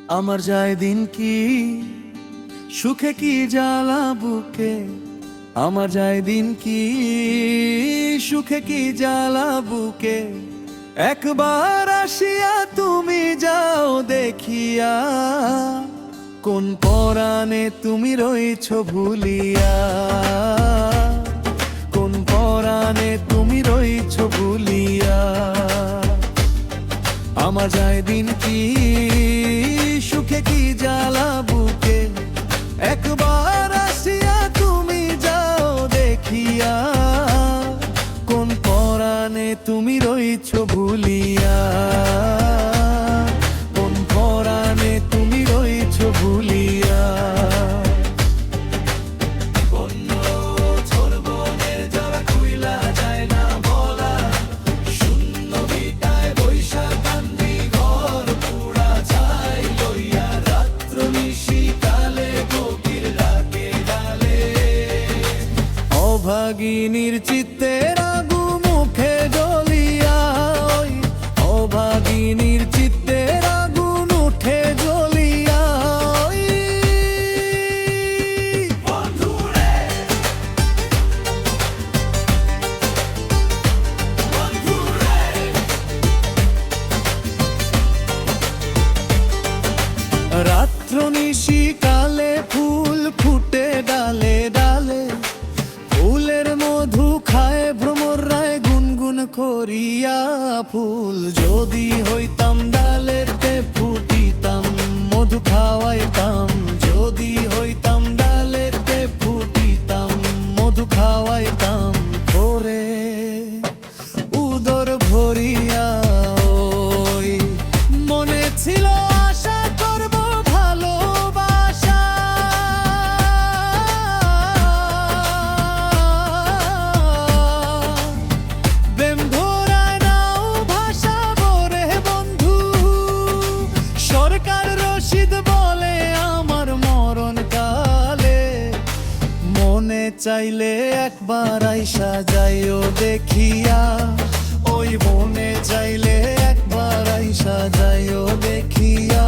আমার যায় দিন কি সুখে কি জ্বালা বুকে, আমার যায় দিন কি সুখে কি জ্বালা বুকে। একবার আসিয়া তুমি যাও দেখিয়া, কোন পরাণে তুমি রইছ ভুলিয়া, কোন পরাণে তুমি রইছ ভুলিয়া। আমার যায় দিন কি সুখে কি জ্বালা বুকে, একবার আসিয়া তুমি যাও দেখিয়া, কোন পরাণে তুমি রইছ ভুলিয়া, কোন পরাণে তুমি রইছ ভুলিয়া। অভাগিনীর চিত্তের আগু মুখে জ্বলিয়া, ওই অভাগিনীর চিত্তের আগুন উঠে জ্বলিয়া। রাত্র নিশি কালে ফুল ফুটে ডালে ডালে, ফুলের মধু খায় ভ্রমরায় গুনগুন করিয়া। ফুল যদি হইতাম ডালের তে ফুটিতাম, মধু খাওয়াইতাম। যদি হইতাম ডালের তে ফুটিতাম, মধু খাওয়াইতাম করে উদর ভরিয়া। ওই মনে ছিল আশা করব ভালোবাসা, প্রেম ধরায় নাও ভাষা বরে বন্ধু। সরকার রশিদ বলে আমার মরণ কালে, মনে চাইলে একবার আইসা যাইও দেখিয়া। ওই মনে চাইলে একবার আইসা যাইও দেখিয়া।